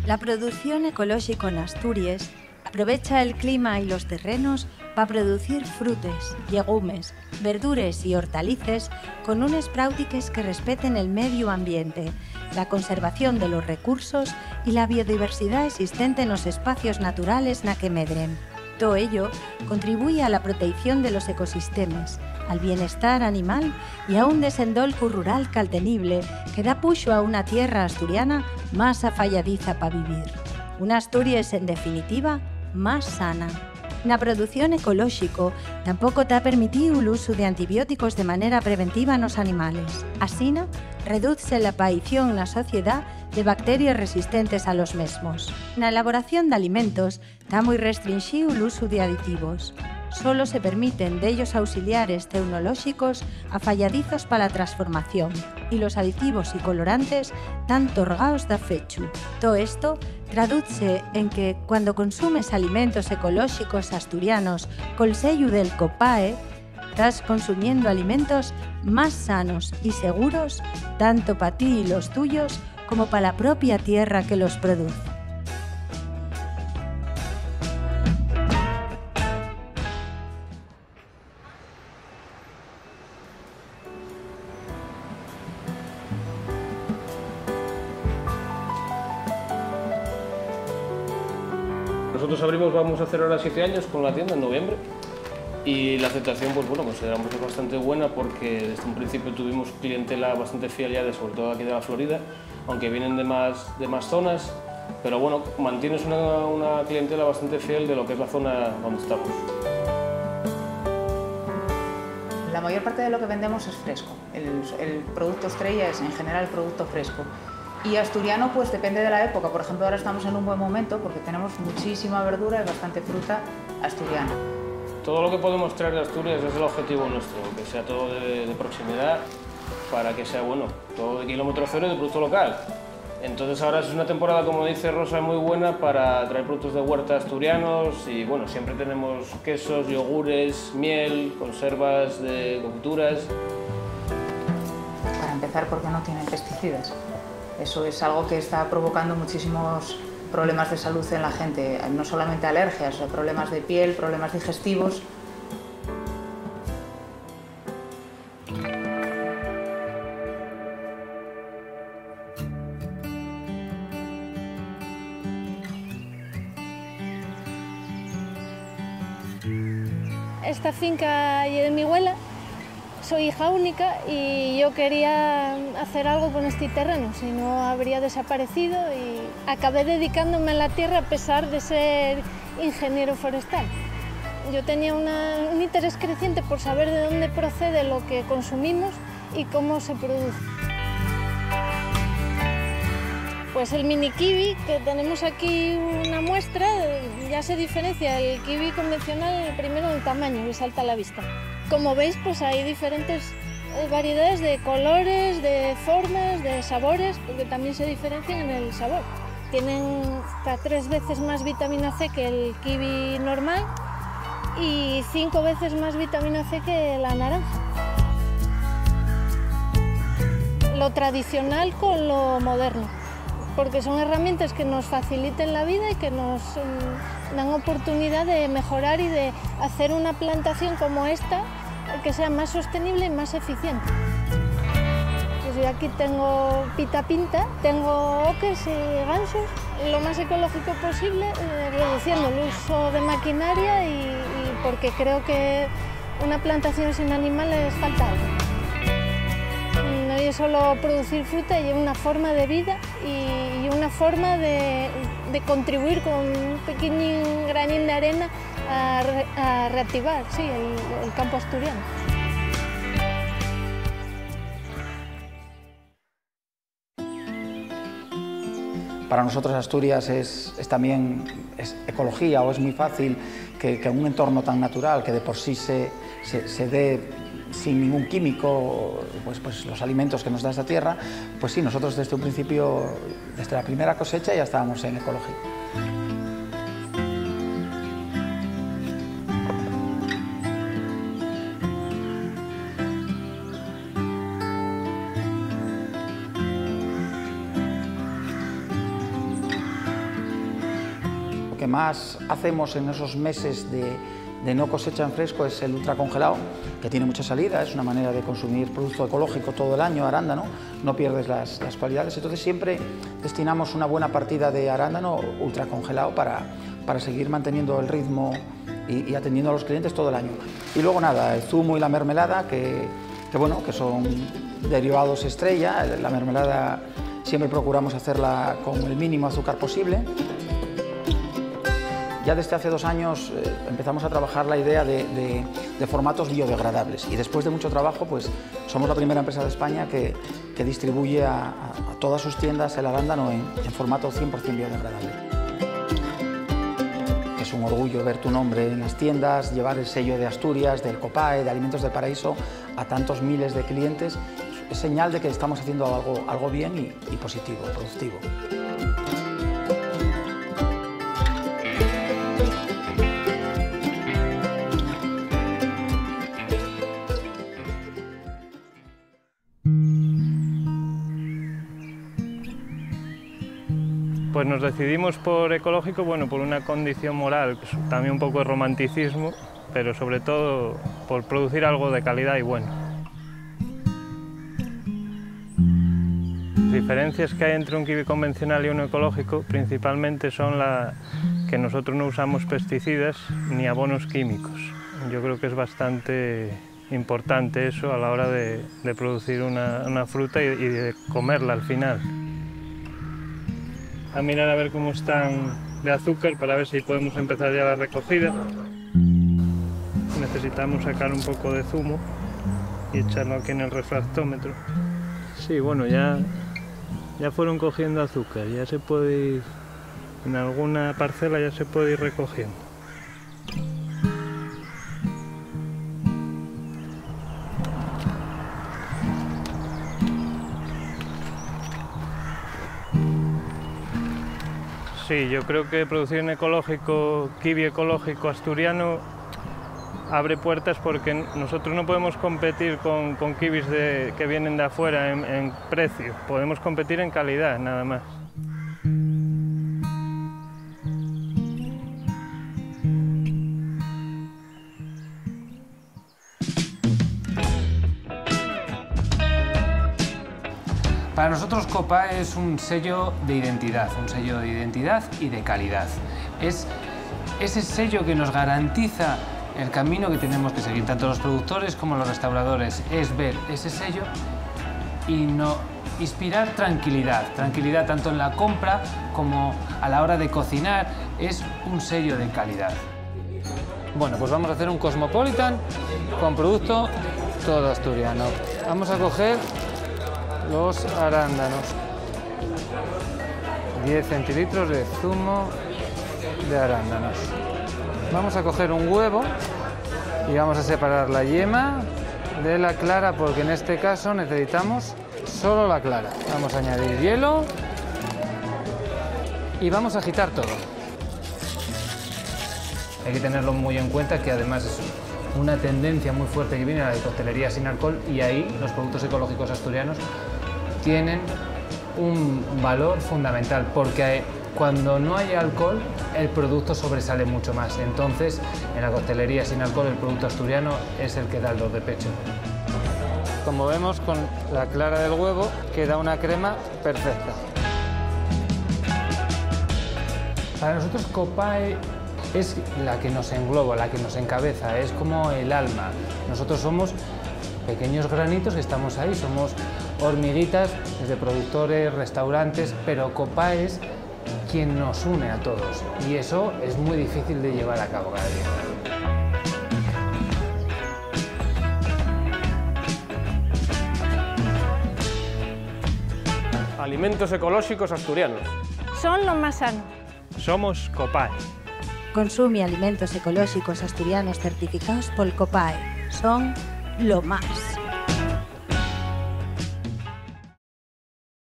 La producción ecológica en Asturias aprovecha el clima y los terrenos para producir frutes, legumes, verdures y hortalices con unes prácticas que respeten el medio ambiente, la conservación de los recursos y la biodiversidad existente en los espacios naturales na que medren. Todo ello contribuye a la protección de los ecosistemas, al bienestar animal y a un desenvolvimiento rural caltenible que da puxo a una tierra asturiana más afalladiza para vivir. Una Asturias, en definitiva, más sana. Na producción ecolóxico tampouco está permitido el uso de antibióticos de manera preventiva nos animales. Asina, redúcese la aparición na sociedade de bacterias resistentes a los mesmos. Na elaboración de alimentos está moi restringido el uso de aditivos. Solo se permiten de ellos auxiliares tecnológicos afalladizos para la transformación y los aditivos y colorantes tan torgados da fechu. Todo esto traduce en que cuando consumes alimentos ecológicos asturianos col sello del COPAE, estás consumiendo alimentos más sanos y seguros tanto para ti y los tuyos como para la propia tierra que los produce. Nosotros abrimos, vamos a hacer ahora 7 años con la tienda en noviembre y la aceptación, pues bueno, consideramos que es bastante buena porque desde un principio tuvimos clientela bastante fiel ya, sobre todo aquí de la Florida, aunque vienen de más zonas, pero bueno, mantienes una clientela bastante fiel de lo que es la zona donde estamos. La mayor parte de lo que vendemos es fresco. El producto estrella es en general producto fresco. Y asturiano pues depende de la época. Por ejemplo, ahora estamos en un buen momento porque tenemos muchísima verdura y bastante fruta asturiana. Todo lo que podemos traer de Asturias es el objetivo nuestro, que sea todo de proximidad para que sea bueno, todo de kilómetro cero y de producto local. Entonces ahora es una temporada, como dice Rosa, muy buena para traer productos de huerta asturianos y bueno, siempre tenemos quesos, yogures, miel, conservas de confituras. Para empezar, porque no tienen pesticidas. Eso es algo que está provocando muchísimos problemas de salud en la gente, no solamente alergias, problemas de piel, problemas digestivos. Esta finca es de mi abuela. Soy hija única y yo quería hacer algo con este terreno, si no habría desaparecido, y acabé dedicándome a la tierra a pesar de ser ingeniero forestal. Yo tenía un interés creciente por saber de dónde procede lo que consumimos y cómo se produce. Pues el mini kiwi, que tenemos aquí una muestra, ya se diferencia el kiwi convencional primero en tamaño, que salta a la vista. Como veis, pues hay diferentes variedades de colores, de formas, de sabores, porque también se diferencian en el sabor. Tienen hasta 3 veces más vitamina C que el kiwi normal y 5 veces más vitamina C que la naranja. Lo tradicional con lo moderno, porque son herramientas que nos faciliten la vida y que nos dan oportunidad de mejorar y de hacer una plantación como esta que sea más sostenible y más eficiente. Pues yo aquí tengo pita pinta, tengo oques y gansos, lo más ecológico posible, reduciendo el uso de maquinaria y porque creo que una plantación sin animales falta algo. No es solo producir fruta, es una forma de vida y una forma de contribuir con un pequeño granín de arena a reactivar, sí, el campo asturiano. Para nosotros Asturias es también ecología, o es muy fácil que en un entorno tan natural, que de por sí se dé sin ningún químico, pues los alimentos que nos da esta tierra, pues sí, nosotros desde un principio, desde la primera cosecha ya estábamos en ecología. que más hacemos en esos meses de no cosecha en fresco es el ultracongelado, que tiene mucha salida, es una manera de consumir producto ecológico todo el año, arándano, no pierdes las cualidades. Entonces siempre destinamos una buena partida de arándano ultracongelado para seguir manteniendo el ritmo y atendiendo a los clientes todo el año. Y luego nada, el zumo y la mermelada, que son derivados estrella. La mermelada siempre procuramos hacerla con el mínimo azúcar posible. Ya desde hace 2 años empezamos a trabajar la idea de formatos biodegradables, y después de mucho trabajo pues somos la primera empresa de España que distribuye a todas sus tiendas el arándano en formato 100% biodegradable. Es un orgullo ver tu nombre en las tiendas, llevar el sello de Asturias, del COPAE, de Alimentos del Paraíso a tantos miles de clientes. Es señal de que estamos haciendo algo bien y positivo, productivo. Pues nos decidimos por ecológico, bueno, por una condición moral, también un poco de romanticismo, pero sobre todo por producir algo de calidad y bueno. Las diferencias que hay entre un kiwi convencional y uno ecológico principalmente son que nosotros no usamos pesticidas ni abonos químicos. Yo creo que es bastante importante eso a la hora de producir una fruta y de comerla al final. A mirar a ver cómo están de azúcar para ver si podemos empezar ya la recogida. Necesitamos sacar un poco de zumo y echarlo aquí en el refractómetro. Sí, bueno, ya fueron cogiendo azúcar, ya se puede ir, en alguna parcela ya se puede ir recogiendo. Sí, yo creo que producir en ecológico, kiwi ecológico asturiano, abre puertas porque nosotros no podemos competir con kiwis que vienen de afuera en precio, podemos competir en calidad nada más. Para nosotros COPAE es un sello de identidad y de calidad. Es ese sello que nos garantiza el camino que tenemos que seguir, tanto los productores como los restauradores, es ver ese sello y inspirar tranquilidad tanto en la compra como a la hora de cocinar. Es un sello de calidad. Bueno, pues vamos a hacer un Cosmopolitan con producto todo asturiano. Vamos a coger los arándanos, 10 centilitros de zumo de arándanos. Vamos a coger un huevo y vamos a separar la yema de la clara, porque en este caso necesitamos solo la clara. Vamos a añadir hielo y vamos a agitar todo. Hay que tenerlo muy en cuenta, que además es una tendencia muy fuerte que viene a la de coctelería sin alcohol, y ahí los productos ecológicos asturianos tienen un valor fundamental, porque cuando no hay alcohol el producto sobresale mucho más. Entonces, en la coctelería sin alcohol el producto asturiano es el que da el dolor de pecho. Como vemos, con la clara del huevo queda una crema perfecta. Para nosotros COPAE es la que nos engloba, la que nos encabeza, es como el alma. Nosotros somos pequeños granitos que estamos ahí, somos hormiguitas desde productores, restaurantes, pero COPAE es quien nos une a todos, y eso es muy difícil de llevar a cabo cada día. Alimentos ecológicos asturianos. Son lo más sano. Somos COPAE. Consume alimentos ecológicos asturianos certificados por COPAE. Son lo más.